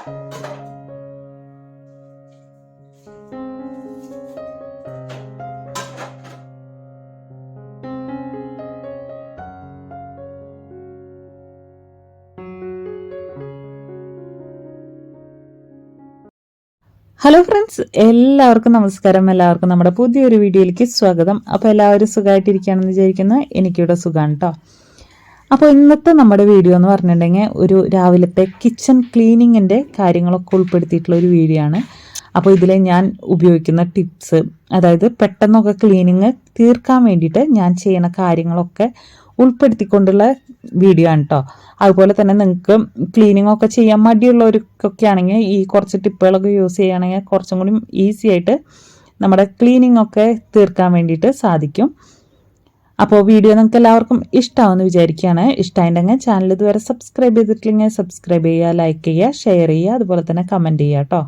Hello friends, എല്ലാവർക്കും നമസ്കാരം. എല്ലാവർക്കും നമ്മുടെ പുതിയൊരു വീഡിയോയിലേക്ക് സ്വാഗതം. അപ്പോൾ എല്ലാവരും സുഖമായിട്ടിരിക്കുകയാണെന്ന് വിചാരിക്കുന്നു. എനിക്കിവിടെ സുഖമാണ് കേട്ടോ. അപ്പോൾ ഇന്നത്തെ നമ്മുടെ വീഡിയോ എന്ന് പറഞ്ഞിട്ടുണ്ടെങ്കിൽ ഒരു രാവിലത്തെ കിച്ചൺ ക്ലീനിങ്ങിൻ്റെ കാര്യങ്ങളൊക്കെ ഉൾപ്പെടുത്തിയിട്ടുള്ള ഒരു വീഡിയോ ആണ്. അപ്പോൾ ഇതിൽ ഞാൻ ഉപയോഗിക്കുന്ന ടിപ്സ്, അതായത് പെട്ടെന്നൊക്കെ ക്ലീനിങ് തീർക്കാൻ വേണ്ടിയിട്ട് ഞാൻ ചെയ്യുന്ന കാര്യങ്ങളൊക്കെ ഉൾപ്പെടുത്തിക്കൊണ്ടുള്ള വീഡിയോ ആണ് കേട്ടോ. അതുപോലെ തന്നെ നിങ്ങൾക്ക് ക്ലീനിങ് ഒക്കെ ചെയ്യാൻ മടിയുള്ളവർക്കൊക്കെ ആണെങ്കിൽ ഈ കുറച്ച് ടിപ്പുകളൊക്കെ യൂസ് ചെയ്യുകയാണെങ്കിൽ കുറച്ചും കൂടി ഈസി ആയിട്ട് നമ്മുടെ ക്ലീനിങ് ഒക്കെ തീർക്കാൻ വേണ്ടിയിട്ട് സാധിക്കും. അപ്പോൾ വീഡിയോ നിങ്ങൾക്ക് എല്ലാവർക്കും ഇഷ്ടമാവുമെന്ന് വിചാരിക്കുകയാണ്. ഇഷ്ടമായിട്ടുണ്ടെങ്കിൽ ചാനൽ ഇതുവരെ സബ്സ്ക്രൈബ് ചെയ്തിട്ടില്ലെങ്കിൽ സബ്സ്ക്രൈബ് ചെയ്യുക, ലൈക്ക് ചെയ്യുക, ഷെയർ ചെയ്യുക, അതുപോലെ തന്നെ കമൻറ്റ് ചെയ്യുക കേട്ടോ.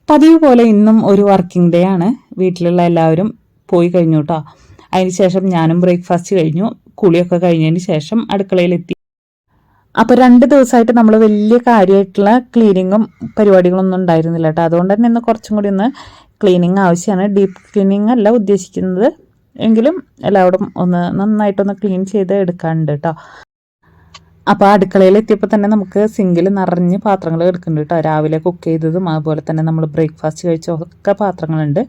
പതിവ് പോലെ ഇന്നും ഒരു വർക്കിംഗ് ഡേ ആണ്. വീട്ടിലുള്ള എല്ലാവരും പോയി കഴിഞ്ഞു കേട്ടോ. അതിനുശേഷം ഞാനും ബ്രേക്ക്ഫാസ്റ്റ് കഴിഞ്ഞു, കുളിയൊക്കെ കഴിഞ്ഞതിന് ശേഷം അടുക്കളയിലെത്തി. അപ്പോൾ 2 ദിവസമായിട്ട് നമ്മൾ വലിയ കാര്യമായിട്ടുള്ള ക്ലീനിങ്ങും പരിപാടികളൊന്നും ഉണ്ടായിരുന്നില്ല കേട്ടോ. അതുകൊണ്ട് തന്നെ ഇന്ന് കുറച്ചും കൂടി ഒന്ന് ക്ലീനിങ് ആവശ്യമാണ്. ഡീപ്പ് ക്ലീനിങ് അല്ല ഉദ്ദേശിക്കുന്നത്, എങ്കിലും എല്ലാവരും ഒന്ന് നന്നായിട്ടൊന്ന് ക്ലീൻ ചെയ്ത് എടുക്കാനുണ്ട് കേട്ടോ. അപ്പോൾ അടുക്കളയിൽ എത്തിയപ്പോൾ തന്നെ നമുക്ക് സിങ്കിൽ നിറഞ്ഞ് പാത്രങ്ങൾ എടുക്കുന്നുണ്ട് കേട്ടോ. രാവിലെ കുക്ക് ചെയ്തതും അതുപോലെ തന്നെ നമ്മൾ ബ്രേക്ക്ഫാസ്റ്റ് കഴിച്ചൊക്കെ പാത്രങ്ങളുണ്ട്.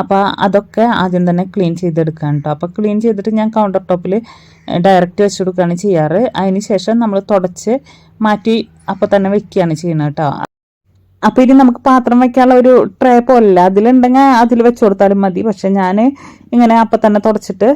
അപ്പോൾ അതൊക്കെ ആദ്യം തന്നെ ക്ലീൻ ചെയ്തെടുക്കുകയാണ് കേട്ടോ. അപ്പോൾ ക്ലീൻ ചെയ്തിട്ട് ഞാൻ കൗണ്ടർ ടോപ്പിൽ ഡയറക്റ്റ് വെച്ച് കൊടുക്കുകയാണ് ചെയ്യാറ്. അതിന് ശേഷം നമ്മൾ തുടച്ച് മാറ്റി അപ്പോൾ തന്നെ വെക്കുകയാണ് ചെയ്യുന്നത് കേട്ടോ. അപ്പോൾ ഇനി നമുക്ക് പാത്രം വയ്ക്കാനുള്ള ഒരു ട്രേ പോലല്ല, അതിലുണ്ടെങ്കിൽ അതിൽ വെച്ച് കൊടുത്താലും മതി. പക്ഷെ ഞാൻ ഇങ്ങനെ അപ്പം തന്നെ തുടച്ചിട്ട്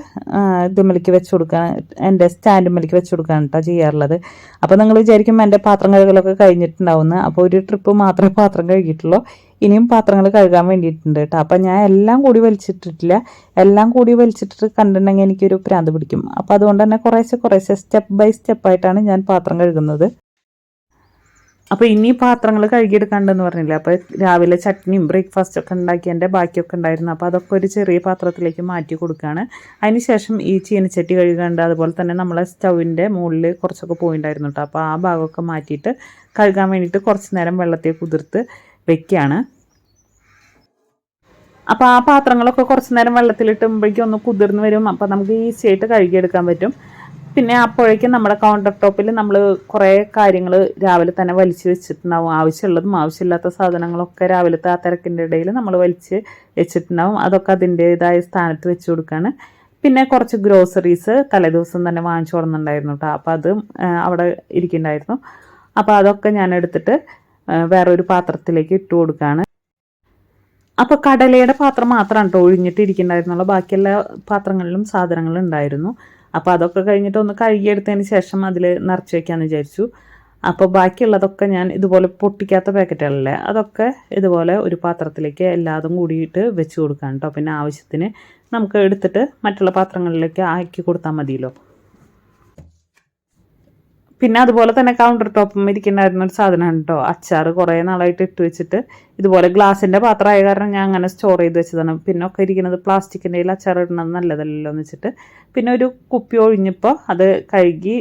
ഇതുമ്മലേക്ക് വെച്ച് കൊടുക്കാൻ, എൻ്റെ സ്റ്റാൻഡുമ്മലേക്ക് വെച്ച് കൊടുക്കുകയാണ് കേട്ടോ ചെയ്യാറുള്ളത്. അപ്പോൾ നിങ്ങൾ വിചാരിക്കും എൻ്റെ പാത്രം കഴുകലൊക്കെ കഴിഞ്ഞിട്ടുണ്ടാവുമെന്ന്. അപ്പോൾ ഒരു ട്രിപ്പ് മാത്രമേ പാത്രം കഴുകിയിട്ടുള്ളൂ, ഇനിയും പാത്രങ്ങൾ കഴുകാൻ വേണ്ടിയിട്ടുണ്ട് കേട്ടോ. അപ്പം ഞാൻ എല്ലാം കൂടി വലിച്ചിട്ടിട്ടില്ല. എല്ലാം കൂടി വലിച്ചിട്ടിട്ട് കണ്ടിട്ടുണ്ടെങ്കിൽ എനിക്കൊരു ഭ്രാന്ത് പിടിക്കും. അപ്പോൾ അതുകൊണ്ട് തന്നെ കുറേശ്ശെ സ്റ്റെപ്പ് ബൈ സ്റ്റെപ്പായിട്ടാണ് ഞാൻ പാത്രം കഴുകുന്നത്. അപ്പോൾ ഇനി പാത്രങ്ങൾ കഴുകിയെടുക്കാണ്ടെന്ന് പറഞ്ഞില്ല. അപ്പോൾ രാവിലെ ചട്നിയും ബ്രേക്ക്ഫാസ്റ്റൊക്കെ ഉണ്ടാക്കിയതിൻ്റെ ബാക്കിയൊക്കെ ഉണ്ടായിരുന്നു. അപ്പോൾ അതൊക്കെ ഒരു ചെറിയ പാത്രത്തിലേക്ക് മാറ്റി കൊടുക്കുകയാണ്. അതിന് ശേഷം ഈ ചീനച്ചട്ടി കഴുകാണ്ട്, അതുപോലെ തന്നെ നമ്മളെ സ്റ്റൗവിൻ്റെ മുകളിൽ കുറച്ചൊക്കെ പോയിട്ടുണ്ടായിരുന്നു കേട്ടോ. അപ്പോൾ ആ ഭാഗമൊക്കെ മാറ്റിയിട്ട് കഴുകാൻ വേണ്ടിയിട്ട് കുറച്ച് നേരം വെള്ളത്തിൽ കുതിർത്ത് വെക്കുകയാണ്. അപ്പോൾ ആ പാത്രങ്ങളൊക്കെ കുറച്ച് നേരം വെള്ളത്തിലിട്ടുമ്പോഴേക്കും ഒന്ന് കുതിർന്ന് വരും. അപ്പോൾ നമുക്ക് ഈസി ആയിട്ട് കഴുകിയെടുക്കാൻ പറ്റും. പിന്നെ അപ്പോഴേക്കും നമ്മുടെ കൗണ്ടർ ടോപ്പിൽ നമ്മൾ കുറേ കാര്യങ്ങൾ രാവിലെ തന്നെ വലിച്ച് വെച്ചിട്ടുണ്ടാവും. ആവശ്യമുള്ളതും ആവശ്യമില്ലാത്ത സാധനങ്ങളൊക്കെ രാവിലത്തെ ആ തിരക്കിൻ്റെ ഇടയിൽ നമ്മൾ വലിച്ച് വെച്ചിട്ടുണ്ടാവും. അതൊക്കെ അതിൻ്റേതായ സ്ഥാനത്ത് വെച്ച് കൊടുക്കുകയാണ്. പിന്നെ കുറച്ച് ഗ്രോസറീസ് തലേദിവസം തന്നെ വാങ്ങിച്ചു കൊടുക്കുന്നുണ്ടായിരുന്നു കേട്ടോ. അപ്പോൾ അത് അവിടെ ഇരിക്കുന്നുണ്ടായിരുന്നു. അപ്പോൾ അതൊക്കെ ഞാൻ എടുത്തിട്ട് വേറൊരു പാത്രത്തിലേക്ക് ഇട്ട് കൊടുക്കുകയാണ്. അപ്പോൾ കടലയുടെ പാത്രം മാത്രമാണ് കേട്ടോ ഒഴിഞ്ഞിട്ട് ഇരിക്കുന്നുണ്ടായിരുന്നുള്ളൂ. ബാക്കിയെല്ലാ പാത്രങ്ങളിലും സാധനങ്ങളും ഉണ്ടായിരുന്നു. അപ്പോൾ അതൊക്കെ കഴിഞ്ഞിട്ട് ഒന്ന് കഴുകിയെടുത്തതിന് ശേഷം അതിൽ നിറച്ച് വയ്ക്കാമെന്ന് വിചാരിച്ചു. അപ്പോൾ ബാക്കിയുള്ളതൊക്കെ ഞാൻ ഇതുപോലെ പൊട്ടിക്കാത്ത പാക്കറ്റുകളല്ലേ, അതൊക്കെ ഇതുപോലെ ഒരു പാത്രത്തിലേക്ക് എല്ലാതും കൂടിയിട്ട് വെച്ച് കൊടുക്കാം കേട്ടോ. പിന്നെ ആവശ്യത്തിന് നമുക്ക് എടുത്തിട്ട് മറ്റുള്ള പാത്രങ്ങളിലേക്ക് ആക്കി കൊടുത്താൽ മതിയല്ലോ. പിന്നെ അതുപോലെ തന്നെ കൗണ്ടർ ടോപ്പും ഇരിക്കുന്നുണ്ടായിരുന്ന ഒരു സാധനമാണ് കേട്ടോ, അച്ചാർ. കുറേ നാളായിട്ട് ഇട്ട് വെച്ചിട്ട് ഇതുപോലെ ഗ്ലാസിൻ്റെ പാത്രമായ കാരണം ഞാൻ അങ്ങനെ സ്റ്റോർ ചെയ്ത് വെച്ചതാണ്. പിന്നെ ഒക്കെ ഇരിക്കുന്നത് പ്ലാസ്റ്റിക്കിൻ്റെ അച്ചാർ ഇടുന്നത് നല്ലതല്ലല്ലോ എന്ന് വെച്ചിട്ട് പിന്നെ ഒരു കുപ്പി ഒഴിഞ്ഞപ്പോൾ അത് കഴുകി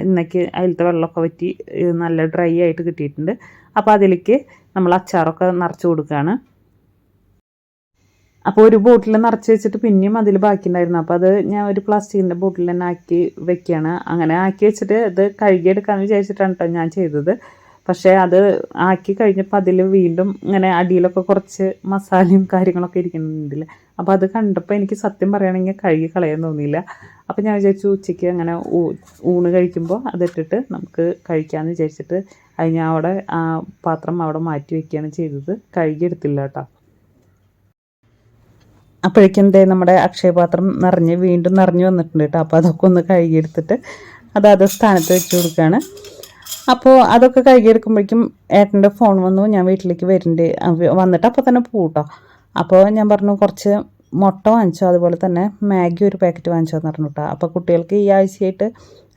ഇന്നേക്ക് അതിലത്തെ വെള്ളമൊക്കെ വറ്റി നല്ല ഡ്രൈ ആയിട്ട് കിട്ടിയിട്ടുണ്ട്. അപ്പോൾ അതിലേക്ക് നമ്മൾ അച്ചാറൊക്കെ നിറച്ച് കൊടുക്കുകയാണ്. അപ്പോൾ ഒരു ബോട്ടിൽ നിറച്ച് വെച്ചിട്ട് പിന്നെയും അതിൽ ബാക്കിയുണ്ടായിരുന്നു. അപ്പോൾ അത് ഞാൻ ഒരു പ്ലാസ്റ്റിക്കിൻ്റെ ബോട്ടിൽ തന്നെ ആക്കി വെക്കുകയാണ്. അങ്ങനെ ആക്കി വെച്ചിട്ട് അത് കഴുകിയെടുക്കാമെന്ന് വിചാരിച്ചിട്ടാണ് കേട്ടോ ഞാൻ ചെയ്തത്. പക്ഷേ അത് ആക്കി കഴിഞ്ഞപ്പോൾ അതിൽ വീണ്ടും ഇങ്ങനെ അടിയിലൊക്കെ കുറച്ച് മസാലയും കാര്യങ്ങളൊക്കെ ഇരിക്കുന്നുണ്ടല്ലേ. അപ്പോൾ അത് കണ്ടപ്പോൾ എനിക്ക് സത്യം പറയുകയാണെങ്കിൽ കഴുകി കളയാൻ തോന്നിയില്ല. അപ്പോൾ ഞാൻ വിചാരിച്ചു ഉച്ചയ്ക്ക് അങ്ങനെ ഊണ് കഴിക്കുമ്പോൾ അതിട്ടിട്ട് നമുക്ക് കഴിക്കാമെന്ന് വിചാരിച്ചിട്ട് അത് ഞാൻ അവിടെ ആ പാത്രം അവിടെ മാറ്റി വയ്ക്കുകയാണ് ചെയ്തത്. കഴുകിയെടുത്തില്ല കേട്ടോ. അപ്പോഴേക്കും നമ്മുടെ അക്ഷയപാത്രം വീണ്ടും നിറഞ്ഞു വന്നിട്ടുണ്ട് കേട്ടോ. അപ്പോൾ അതൊക്കെ ഒന്ന് കഴുകിയെടുത്തിട്ട് അത് സ്ഥാനത്ത് വെച്ച് കൊടുക്കുകയാണ്. അപ്പോൾ അതൊക്കെ കഴുകിയെടുക്കുമ്പോഴേക്കും ഏട്ടൻ്റെ ഫോൺ വന്നു. ഞാൻ വീട്ടിലേക്ക് വന്നിട്ട് അപ്പോൾ തന്നെ പോട്ടോ. അപ്പോൾ ഞാൻ പറഞ്ഞു കുറച്ച് മുട്ട വാങ്ങിച്ചോ, അതുപോലെ തന്നെ മാഗി ഒരു പാക്കറ്റ് വാങ്ങിച്ചോ എന്ന് പറഞ്ഞു കേട്ടോ. അപ്പോൾ കുട്ടികൾക്ക് ഈ ആഴ്ചയായിട്ട്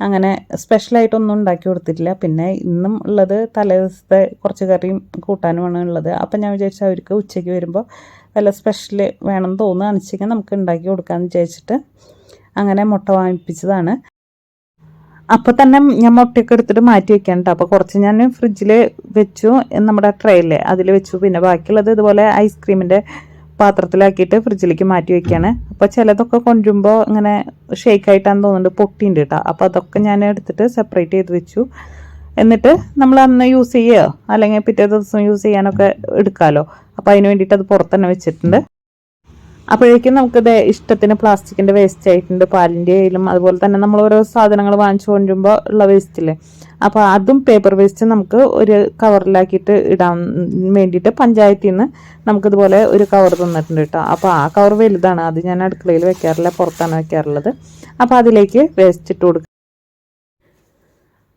അങ്ങനെ സ്പെഷ്യലായിട്ടൊന്നും ഉണ്ടാക്കി കൊടുത്തിട്ടില്ല. പിന്നെ ഇന്നും ഉള്ളത് തലേ ദിവസത്തെ കുറച്ച് കറിയും കൂട്ടാനുമാണ് ഉള്ളത്. അപ്പം ഞാൻ വിചാരിച്ചു അവർക്ക് ഉച്ചയ്ക്ക് വരുമ്പോൾ വല്ല സ്പെഷ്യൽ വേണമെന്ന് തോന്നുകയാണെന്ന് വെച്ചെങ്കിൽ നമുക്ക് ഉണ്ടാക്കി കൊടുക്കാമെന്ന് വിചാരിച്ചിട്ട് അങ്ങനെ മുട്ട വാങ്ങിപ്പിച്ചതാണ്. അപ്പോൾ തന്നെ ഞാൻ മുട്ടയൊക്കെ എടുത്തിട്ട് മാറ്റി വെക്കാൻ കേട്ടോ. അപ്പോൾ കുറച്ച് ഞാൻ ഫ്രിഡ്ജിൽ വെച്ചു, നമ്മുടെ ട്രേയില്ലേ അതിൽ വെച്ചു. പിന്നെ ബാക്കിയുള്ളത് ഇതുപോലെ ഐസ്ക്രീമിൻ്റെ പാത്രത്തിലാക്കിയിട്ട് ഫ്രിഡ്ജിലേക്ക് മാറ്റി വെക്കുകയാണ്. അപ്പോൾ ചിലതൊക്കെ കൊണ്ടുവരുമ്പോൾ ഇങ്ങനെ ഷേക്കായിട്ടാണെന്ന് തോന്നുന്നുണ്ട്, പൊട്ടിയുണ്ട് കേട്ടോ. അപ്പോൾ അതൊക്കെ ഞാൻ എടുത്തിട്ട് സെപ്പറേറ്റ് ചെയ്ത് വെച്ചു. എന്നിട്ട് നമ്മൾ അന്ന് യൂസ് ചെയ്യുകയോ അല്ലെങ്കിൽ പിറ്റേ ദിവസം യൂസ് ചെയ്യാനൊക്കെ എടുക്കാമല്ലോ. അപ്പോൾ അതിന് വേണ്ടിയിട്ട് അത് പുറത്ത് തന്നെ വെച്ചിട്ടുണ്ട്. അപ്പോഴേക്കും നമുക്കിത് ഇഷ്ടത്തിന് പ്ലാസ്റ്റിക്കിൻ്റെ വേസ്റ്റ് ആയിട്ടുണ്ട്, പാലിൻ്റെ ആയാലും അതുപോലെ തന്നെ നമ്മൾ ഓരോ സാധനങ്ങൾ വാങ്ങിച്ചു കൊണ്ടുവരുമ്പോൾ ഉള്ള വേസ്റ്റില്ലേ, അപ്പോൾ അതും പേപ്പർ വേസ്റ്റ് നമുക്ക് ഒരു കവറിലാക്കിയിട്ട് ഇടാൻ വേണ്ടിയിട്ട് പഞ്ചായത്തിൽ നിന്ന് നമുക്കിതുപോലെ ഒരു കവർ തന്നിട്ടുണ്ട് കേട്ടോ. അപ്പോൾ ആ കവർ വലുതാണ്, അത് ഞാൻ അടുക്കളയിൽ വെക്കാറില്ല, പുറത്താണ് വെക്കാറുള്ളത്. അപ്പോൾ അതിലേക്ക് വേസ്റ്റ് ഇട്ട് കൊടുക്കുക.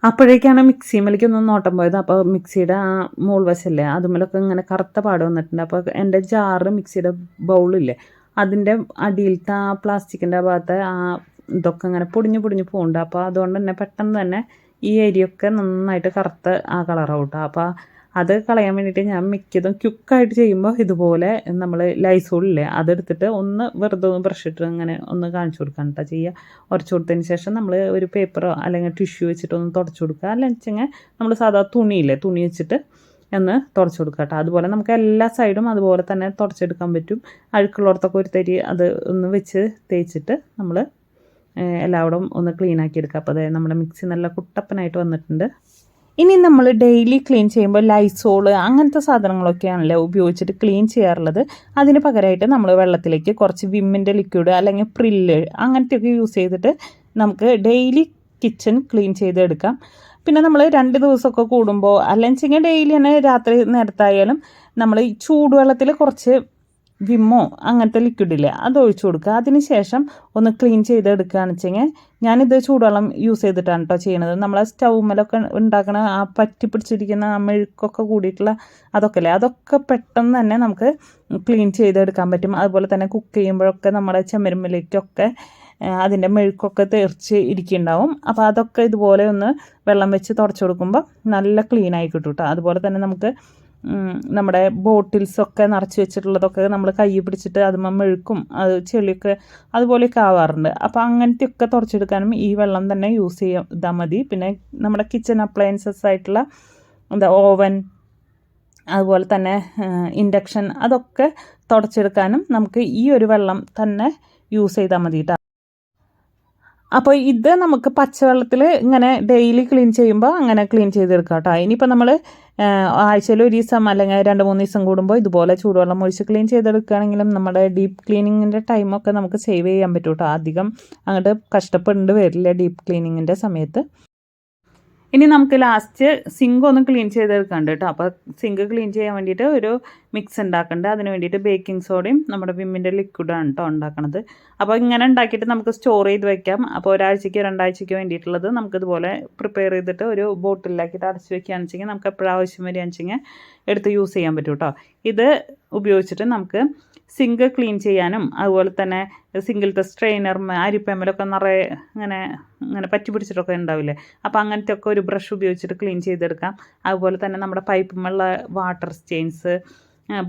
അപ്പോഴേക്കാണ് മിക്സിമേലേക്ക് ഒന്ന് നോട്ടം പോയത്. അപ്പോൾ മിക്സിയുടെ ആ മോൾ വശല്ലേ അതുമേലൊക്കെ ഇങ്ങനെ കറുത്ത പാട് വന്നിട്ടുണ്ട്. അപ്പോൾ എൻ്റെ ജാറ് മിക്സിയുടെ ബൗളില്ലേ അതിൻ്റെ അടിയിലത്തെ ആ പ്ലാസ്റ്റിക്കിൻ്റെ ഭാഗത്ത് ആ ഇതൊക്കെ ഇങ്ങനെ പൊടിഞ്ഞ് പോകുന്നുണ്ട്. അപ്പോൾ അതുകൊണ്ട് തന്നെ പെട്ടെന്ന് തന്നെ ഈ ഏരിയൊക്കെ നന്നായിട്ട് കറുത്ത ആ കളറാവും കേട്ടോ. അപ്പോൾ അത് കളയാൻ വേണ്ടിയിട്ട് ഞാൻ മിക്കതും ക്യുക്കായിട്ട് ചെയ്യുമ്പോൾ ഇതുപോലെ നമ്മൾ ലൈസോളില്ലേ അതെടുത്തിട്ട് ഒന്ന് വെറുതെ ഒന്ന് ബ്രഷ് ഇട്ട് അങ്ങനെ ഒന്ന് കാണിച്ചു കൊടുക്കാൻ കേട്ടോ ചെയ്യുക. ഉരച്ചു കൊടുത്തതിന് ശേഷം നമ്മൾ ഒരു പേപ്പറോ അല്ലെങ്കിൽ ടിഷ്യൂ വെച്ചിട്ട് ഒന്ന് തുടച്ചു കൊടുക്കുക. അല്ലെങ്കിൽ വെച്ചെങ്കിൽ നമ്മൾ സാധാ തുണിയില്ലേ തുണി വെച്ചിട്ട് ഒന്ന് തുടച്ചു കൊടുക്കുക കേട്ടോ. അതുപോലെ നമുക്ക് എല്ലാ സൈഡും അതുപോലെ തന്നെ തുടച്ചെടുക്കാൻ പറ്റും. അഴുക്കുള്ളിടത്തൊക്കെ ഒരു തരി അത് ഒന്ന് വെച്ച് തേച്ചിട്ട് നമ്മൾ എല്ലാവിടും ഒന്ന് ക്ലീൻ ആക്കി എടുക്കുക. അപ്പോൾ അതായത് നമ്മുടെ മിക്സി നല്ല കുട്ടപ്പനായിട്ട് വന്നിട്ടുണ്ട്. ഇനി നമ്മൾ ഡെയിലി ക്ലീൻ ചെയ്യുമ്പോൾ ലൈസോൾ അങ്ങനത്തെ സാധനങ്ങളൊക്കെയാണല്ലോ ഉപയോഗിച്ചിട്ട് ക്ലീൻ ചെയ്യാറുള്ളത്. അതിന് പകരമായിട്ട് നമ്മൾ വെള്ളത്തിലേക്ക് കുറച്ച് വിമ്മിൻ്റെ ലിക്വിഡ് അല്ലെങ്കിൽ പ്രില്ല് അങ്ങനത്തെയൊക്കെ യൂസ് ചെയ്തിട്ട് നമുക്ക് ഡെയിലി കിച്ചൺ ക്ലീൻ ചെയ്തെടുക്കാം. പിന്നെ നമ്മൾ 2 ദിവസമൊക്കെ കൂടുമ്പോൾ അല്ലെങ്കിൽ ഡെയിലി തന്നെ രാത്രി നേരത്തായാലും നമ്മൾ ഈ ചൂടുവെള്ളത്തിൽ കുറച്ച് വിമ്മോ അങ്ങനത്തെ ലിക്വിഡില്ലേ അത് ഒഴിച്ചു കൊടുക്കുക. അതിന് ശേഷം ഒന്ന് ക്ലീൻ ചെയ്തെടുക്കുകയാണെന്ന് വെച്ചെങ്കിൽ ഞാനിത് ചൂടുവെള്ളം യൂസ് ചെയ്തിട്ടാണ് കേട്ടോ ചെയ്യണത്. നമ്മളെ സ്റ്റൗമ്മലൊക്കെ ഉണ്ടാക്കണ ആ പറ്റി പിടിച്ചിരിക്കുന്ന ആ മെഴുക്കൊക്കെ കൂടിയിട്ടുള്ള അതൊക്കെ പെട്ടെന്ന് തന്നെ നമുക്ക് ക്ലീൻ ചെയ്തെടുക്കാൻ പറ്റും. അതുപോലെ തന്നെ കുക്ക് ചെയ്യുമ്പോഴൊക്കെ നമ്മുടെ ചെമ്മരുമ്പിലേക്കൊക്കെ അതിൻ്റെ മെഴുക്കൊക്കെ തെറിച്ച് ഇരിക്കുന്നുണ്ടാവും. അപ്പോൾ അതൊക്കെ ഇതുപോലെ ഒന്ന് വെള്ളം വെച്ച് തുടച്ചു കൊടുക്കുമ്പോൾ നല്ല ക്ലീൻ ആയി കിട്ടും കേട്ടോ. അതുപോലെ തന്നെ നമുക്ക് നമ്മുടെ ബോട്ടിൽസൊക്കെ നിറച്ച് വെച്ചിട്ടുള്ളതൊക്കെ നമ്മൾ കൈ പിടിച്ചിട്ട് അതുമ്മ മെഴുക്കും അത് ചെളിയൊക്കെ അതുപോലെയൊക്കെ ആവാറുണ്ട്. അപ്പോൾ അങ്ങനത്തെയൊക്കെ തുടച്ചെടുക്കാനും ഈ വെള്ളം തന്നെ യൂസ് ചെയ്താൽ മതി. പിന്നെ നമ്മുടെ കിച്ചൺ അപ്ലയൻസസ് ആയിട്ടുള്ള ഓവൻ അതുപോലെ തന്നെ ഇൻഡക്ഷൻ അതൊക്കെ തുടച്ചെടുക്കാനും നമുക്ക് ഈ ഒരു വെള്ളം തന്നെ യൂസ് ചെയ്താൽ മതി കേട്ടോ. അപ്പോൾ ഇത് നമുക്ക് പച്ചവെള്ളത്തിൽ ഇങ്ങനെ ഡെയിലി ക്ലീൻ ചെയ്യുമ്പോൾ അങ്ങനെ ക്ലീൻ ചെയ്തെടുക്കാം കേട്ടോ. ഇനിയിപ്പോൾ നമ്മൾ ആഴ്ചയിൽ ഒരു ദിവസം അല്ലെങ്കിൽ 2-3 ദിവസം കൂടുമ്പോൾ ഇതുപോലെ ചൂടുവെള്ളം ഒഴിച്ച് ക്ലീൻ ചെയ്തെടുക്കുകയാണെങ്കിലും നമ്മുടെ ഡീപ്പ് ക്ലീനിങ്ങിൻ്റെ ടൈമൊക്കെ നമുക്ക് സേവ് ചെയ്യാൻ പറ്റും കേട്ടോ. അധികം അങ്ങോട്ട് കഷ്ടപ്പെടേണ്ടി വരില്ല ഡീപ്പ് ക്ലീനിങ്ങിൻ്റെ സമയത്ത്. ഇനി നമുക്ക് ലാസ്റ്റ് സിങ്ക് ഒന്ന് ക്ലീൻ ചെയ്തെടുക്കാണ്ട് കേട്ടോ. അപ്പോൾ സിങ്ക് ക്ലീൻ ചെയ്യാൻ വേണ്ടിയിട്ട് ഒരു മിക്സ് ഉണ്ടാക്കുന്നുണ്ട്. അതിന് വേണ്ടിയിട്ട് ബേക്കിംഗ് സോഡയും നമ്മുടെ വിമ്മിൻ്റെ ലിക്വിഡാണ് കേട്ടോ ഉണ്ടാക്കുന്നത്. അപ്പോൾ ഇങ്ങനെ ഉണ്ടാക്കിയിട്ട് നമുക്ക് സ്റ്റോർ ചെയ്ത് വെക്കാം. അപ്പോൾ ഒരാഴ്ചയ്ക്ക് 2 ആഴ്ചയ്ക്ക് വേണ്ടിയിട്ടുള്ളത് നമുക്കിതുപോലെ പ്രിപ്പയർ ചെയ്തിട്ട് ഒരു ബോട്ടിലാക്കിയിട്ട് അടച്ച് വെക്കുകയാണെന്ന് വെച്ചെങ്കിൽ നമുക്ക് എപ്പോഴും ആവശ്യം വരികയാണെന്ന് വെച്ചെങ്കിൽ എടുത്ത് യൂസ് ചെയ്യാൻ പറ്റും കേട്ടോ. ഇത് ഉപയോഗിച്ചിട്ട് നമുക്ക് സിങ്ക് ക്ലീൻ ചെയ്യാനും അതുപോലെ തന്നെ സിങ്കിലത്തെ സ്ട്രെയിനർ അരിപ്പമ്മലൊക്കെ നിറയെ ഇങ്ങനെ പറ്റി പിടിച്ചിട്ടൊക്കെ ഉണ്ടാവില്ലേ, അപ്പോൾ അങ്ങനത്തെ ഒക്കെ ഒരു ബ്രഷ് ഉപയോഗിച്ചിട്ട് ക്ലീൻ ചെയ്തെടുക്കാം. അതുപോലെ തന്നെ നമ്മുടെ പൈപ്പുമുള്ള വാട്ടർ സ്റ്റെയിൻസ്,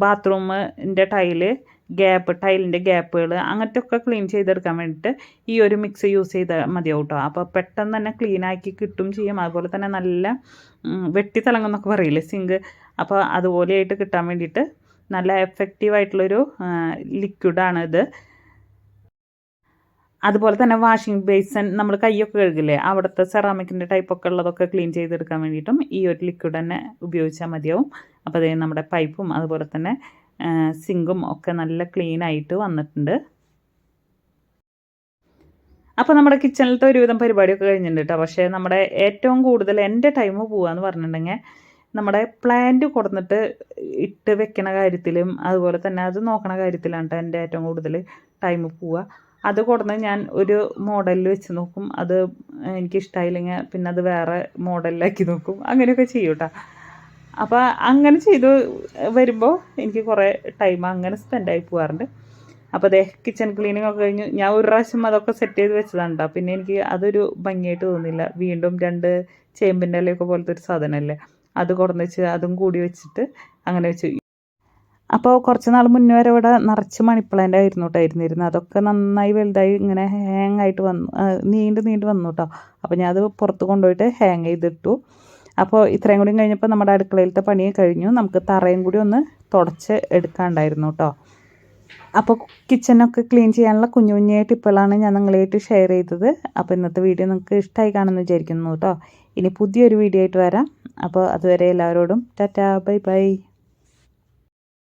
ബാത്റൂമിൻ്റെ ടൈലിൻ്റെ ഗ്യാപ്പുകൾ അങ്ങനത്തെ ഒക്കെ ക്ലീൻ ചെയ്തെടുക്കാൻ വേണ്ടിയിട്ട് ഈ ഒരു മിക്സ് യൂസ് ചെയ്താൽ മതിയാവും കേട്ടോ. അപ്പോൾ പെട്ടെന്ന് തന്നെ ക്ലീനാക്കി കിട്ടും ചെയ്യും. അതുപോലെ തന്നെ നല്ല വെട്ടി തിളങ്ങുന്നൊക്കെ പറയില്ലേ സിങ്ക്, അപ്പോൾ അതുപോലെയായിട്ട് കിട്ടാൻ വേണ്ടിയിട്ട് നല്ല എഫക്റ്റീവായിട്ടുള്ളൊരു ലിക്വിഡാണ് ഇത്. അതുപോലെ തന്നെ വാഷിംഗ് ബേസൺ നമ്മൾ കൈയൊക്കെ കഴുകില്ലേ അവിടുത്തെ സെറാമിക്കിൻ്റെ ടൈപ്പൊക്കെ ഉള്ളതൊക്കെ ക്ലീൻ ചെയ്തെടുക്കാൻ വേണ്ടിയിട്ടും ഈ ഒരു ലിക്വിഡ് തന്നെ ഉപയോഗിച്ചാൽ മതിയാവും. അപ്പോൾ അതേ നമ്മുടെ പൈപ്പും അതുപോലെ തന്നെ സിങ്കും ഒക്കെ നല്ല ക്ലീൻ ആയിട്ട് വന്നിട്ടുണ്ട്. അപ്പോൾ നമ്മുടെ കിച്ചണിലത്തെ ഒരുവിധം പരിപാടിയൊക്കെ കഴിഞ്ഞിട്ടുണ്ട് കേട്ടോ. പക്ഷേ നമ്മുടെ ഏറ്റവും കൂടുതൽ എൻ്റെ ടൈം പോകാമെന്ന് പറഞ്ഞിട്ടുണ്ടെങ്കിൽ നമ്മുടെ പ്ലാന്റ് കൊടുന്നിട്ട് ഇട്ട് വെക്കണ കാര്യത്തിലും അതുപോലെ തന്നെ അത് നോക്കണ കാര്യത്തിലാണ് കേട്ടോ എൻ്റെ ഏറ്റവും കൂടുതൽ ടൈം പോവുക. അത് കൊടുന്ന് ഞാൻ ഒരു മോഡലിൽ വെച്ച് നോക്കും, അത് എനിക്കിഷ്ടമായില്ലെങ്കിൽ പിന്നെ അത് വേറെ മോഡലിലാക്കി നോക്കും, അങ്ങനെയൊക്കെ ചെയ്യും കേട്ടോ. അപ്പോൾ അങ്ങനെ ചെയ്ത് വരുമ്പോൾ എനിക്ക് കുറേ ടൈം അങ്ങനെ സ്പെൻഡായി പോകാറുണ്ട്. അപ്പോൾ അതേ കിച്ചൺ ക്ലീനിങ് ഒക്കെ കഴിഞ്ഞ് ഞാൻ ഒരു പ്രാവശ്യം അതൊക്കെ സെറ്റ് ചെയ്ത് വെച്ചതാണ് കേട്ടോ. പിന്നെ എനിക്ക് അതൊരു ഭംഗിയായിട്ട് തോന്നില്ല. വീണ്ടും 2 ചേമ്പിൻ്റെ ഇലയൊക്കെ പോലത്തെ ഒരു സാധനമല്ലേ അത് കൊടുന്ന് വെച്ച് അതും കൂടി വെച്ചിട്ട് അങ്ങനെ വെച്ചു. അപ്പോൾ കുറച്ച് നാൾ മുന്നേ വരെ ഇവിടെ നിറച്ച് മണിപ്ലാന്റ് ആയിരുന്നു കേട്ടോ ഇരുന്നിരുന്നത്. അതൊക്കെ നന്നായി വലുതായി ഇങ്ങനെ ഹാങ് ആയിട്ട് വന്നു, നീണ്ട് വന്നു കേട്ടോ. അപ്പോൾ ഞാൻ അത് പുറത്ത് കൊണ്ടുപോയിട്ട് ഹാങ് ചെയ്തിട്ടു. അപ്പോൾ ഇത്രയും കൂടി കഴിഞ്ഞപ്പോൾ നമ്മുടെ അടുക്കളയിലത്തെ പണി കഴിഞ്ഞു. നമുക്ക് തറയും കൂടി ഒന്ന് തുടച്ച് എടുക്കാണ്ടായിരുന്നു കേട്ടോ. അപ്പോൾ കിച്ചണൊക്കെ ക്ലീൻ ചെയ്യാനുള്ള കുഞ്ഞു കുഞ്ഞു ടിപ്പുകളാണ് ഞാൻ നിങ്ങളായിട്ട് ഷെയർ ചെയ്തത്. അപ്പോൾ ഇന്നത്തെ വീഡിയോ നിങ്ങൾക്ക് ഇഷ്ടമായി കാണുമെന്ന് വിചാരിക്കുന്നു കേട്ടോ. ഇനി പുതിയൊരു വീഡിയോ ആയിട്ട് വരാം. അപ്പോൾ അതുവരെ എല്ലാവരോടും ടാറ്റാ, ബൈ ബൈ.